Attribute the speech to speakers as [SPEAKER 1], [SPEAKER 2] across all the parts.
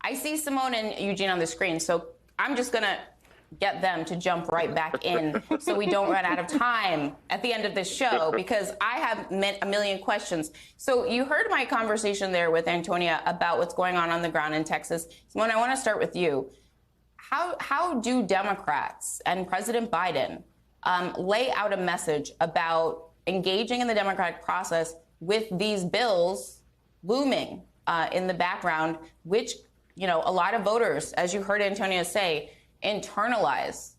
[SPEAKER 1] I see Simone and Eugene on the screen, so I'm just going to get them to jump right back in so we don't run out of time at the end of this show, because I have a million questions. So you heard my conversation there with Antonia about what's going on the ground in Texas. Simone, I want to start with you. How do Democrats and President Biden lay out a message about engaging in the democratic process with these bills looming in the background, which, you know, a lot of voters, as you heard Antonia say, internalize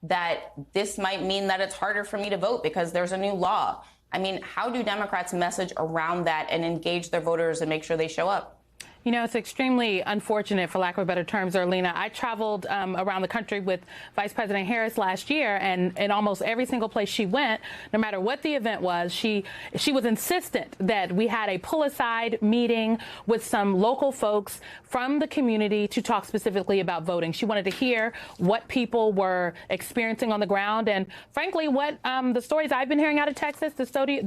[SPEAKER 1] that this might mean that it's harder for me to vote because there's a new law? I mean, how do Democrats message around that and engage their voters and make sure they show up?
[SPEAKER 2] You know, it's extremely unfortunate, for lack of better terms, Erlina. I traveled around the country with Vice President Harris last year, and in almost every single place she went, no matter what the event was, she was insistent that we had a pull-aside meeting with some local folks from the community to talk specifically about voting. She wanted to hear what people were experiencing on the ground, and frankly, what the stories I've been hearing out of Texas, the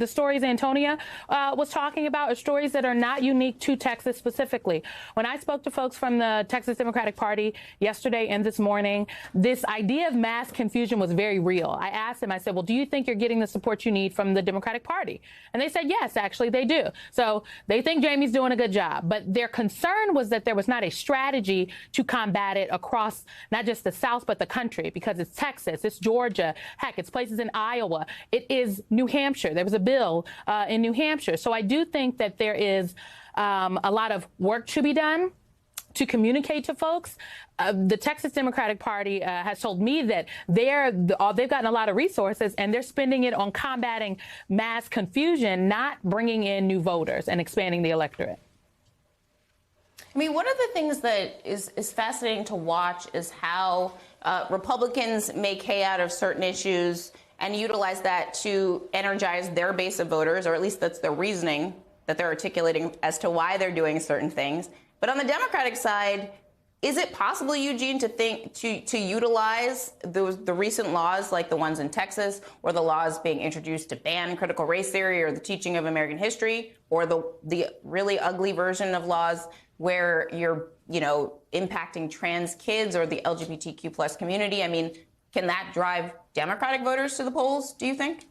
[SPEAKER 2] stories Antonia was talking about, are stories that are not unique to Texas specifically. When I spoke to folks from the Texas Democratic Party yesterday and this morning, this idea of mass confusion was very real. I asked them, I said, well, do you think you're getting the support you need from the Democratic Party? And they said, yes, actually, they do. So they think Jamie's doing a good job. But their concern was that there was not a strategy to combat it across not just the South, but the country, because it's Texas, it's Georgia, heck, it's places in Iowa. It is New Hampshire. There was a bill in New Hampshire. So I do think that there is a lot of work to be done to communicate to folks. The Texas Democratic Party has told me that they've gotten a lot of resources and they're spending it on combating mass confusion, not bringing in new voters and expanding the electorate.
[SPEAKER 1] I mean, one of the things that is fascinating to watch is how Republicans make hay out of certain issues and utilize that to energize their base of voters, or at least that's their reasoning that they're articulating as to why they're doing certain things. But on the Democratic side, is it possible, Eugene, to utilize the recent laws like the ones in Texas, or the laws being introduced to ban critical race theory or the teaching of American history, or the really ugly version of laws where you're, you know, impacting trans kids or the LGBTQ plus community? I mean, can that drive Democratic voters to the polls, do you think?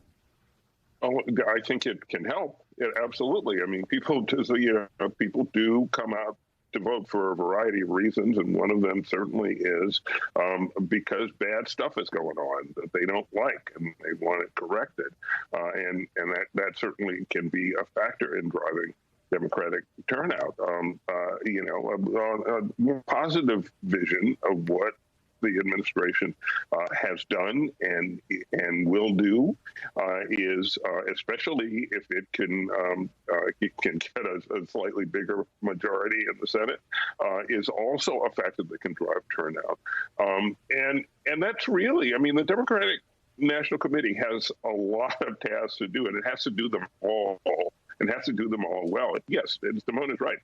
[SPEAKER 3] Oh, I think it can help. Absolutely. I mean, people do come out to vote for a variety of reasons, and one of them certainly is because bad stuff is going on that they don't like and they want it corrected, and that certainly can be a factor in driving Democratic turnout. A more positive vision of what the administration has done and will do is, especially if it can get a slightly bigger majority in the Senate, is also a factor that can drive turnout. And that's really, I mean, the Democratic National Committee has a lot of tasks to do, and it has to do them all, and has to do them all well. Yes, Simone is right.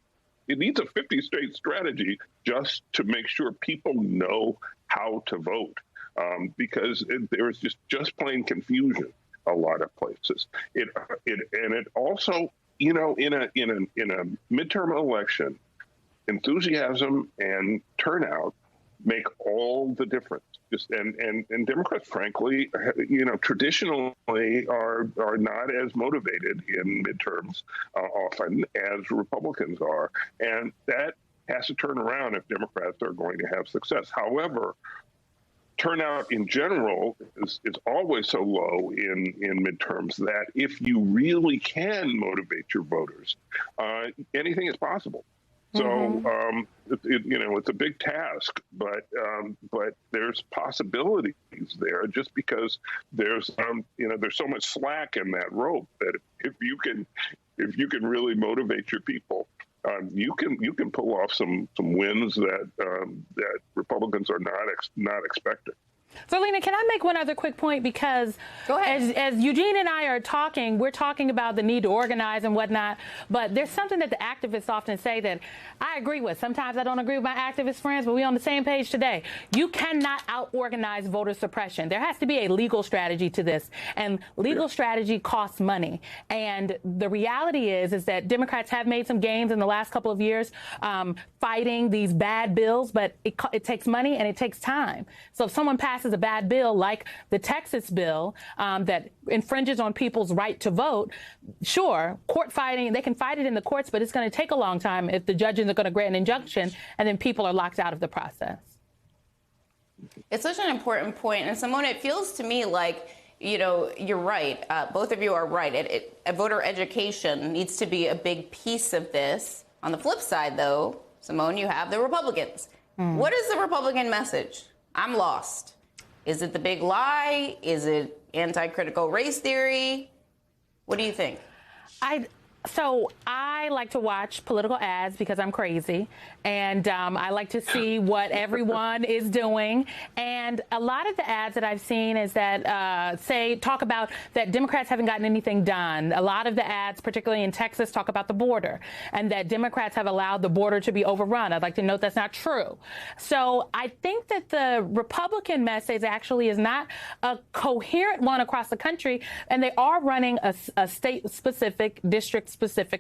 [SPEAKER 3] It needs a 50-state strategy just to make sure people know how to vote, because there is just plain confusion a lot of places. It also, you know, in a midterm election, enthusiasm and turnout make all the difference. And Democrats, frankly, you know, traditionally are not as motivated in midterms often as Republicans are, and that has to turn around if Democrats are going to have success. However, turnout in general is always so low in midterms that if you really can motivate your voters, anything is possible. So, it's a big task, but there's possibilities there just because there's so much slack in that rope that if you can really motivate your people, you can pull off some wins that Republicans are not expecting.
[SPEAKER 2] Zerlina, can I make one other quick point? Because
[SPEAKER 1] Go ahead.
[SPEAKER 2] as Eugene and I are talking, we're talking about the need to organize and whatnot, but there's something that the activists often say that I agree with. Sometimes I don't agree with my activist friends, but we're on the same page today. You cannot out-organize voter suppression. There has to be a legal strategy to this, and legal strategy costs money. And the reality is that Democrats have made some gains in the last couple of years fighting these bad bills, but it takes money and it takes time. So if someone passes a bad bill like the Texas bill that infringes on people's right to vote, sure, court fighting, they can fight it in the courts, but it's going to take a long time if the judges are going to grant an injunction and then people are locked out of the process.
[SPEAKER 1] It's such an important point. And Simone, it feels to me like, you know, you're right. Both of you are right. Voter education needs to be a big piece of this. On the flip side, though, Simone, you have the Republicans. What is the Republican message? I'm lost. Is it the big lie? Is it anti-critical race theory? What do you think?
[SPEAKER 2] So I like to watch political ads because I'm crazy, and I like to see what everyone is doing. And a lot of the ads that I've seen is that talk about that Democrats haven't gotten anything done. A lot of the ads, particularly in Texas, talk about the border and that Democrats have allowed the border to be overrun. I'd like to note that's not true. So I think that the Republican message actually is not a coherent one across the country, and they are running a state-specific, district-specific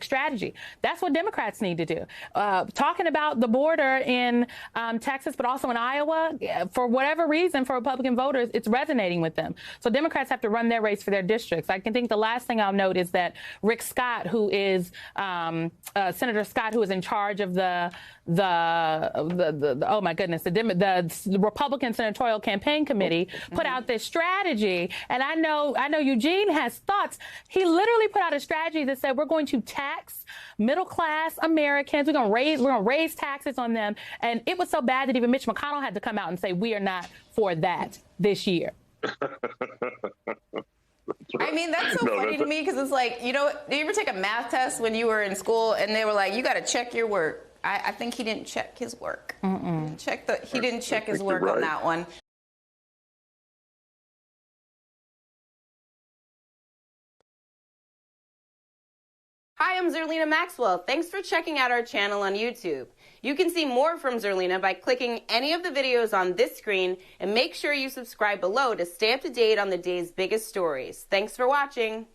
[SPEAKER 2] strategy. That's what Democrats need to do. Talking about the border in Texas, but also in Iowa, for whatever reason, for Republican voters, it's resonating with them. So Democrats have to run their race for their districts. I can think the last thing I'll note is that Rick Scott, who is Senator Scott, who is in charge of the oh my goodness, the Republican Senatorial Campaign Committee, put out this strategy. And I know Eugene has thoughts. He literally put out a strategy that said we're going to tax middle-class Americans. We're going to raise taxes on them. And it was so bad that even Mitch McConnell had to come out and say we are not for that this year.
[SPEAKER 1] I mean, that's so funny to me because it's like, you know, did you ever take a math test when you were in school and they were like, you got to check your work? I think he didn't check his work. He didn't check his work on that one. Hi, I'm Zerlina Maxwell. Thanks for checking out our channel on YouTube. You can see more from Zerlina by clicking any of the videos on this screen, and make sure you subscribe below to stay up to date on the day's biggest stories. Thanks for watching.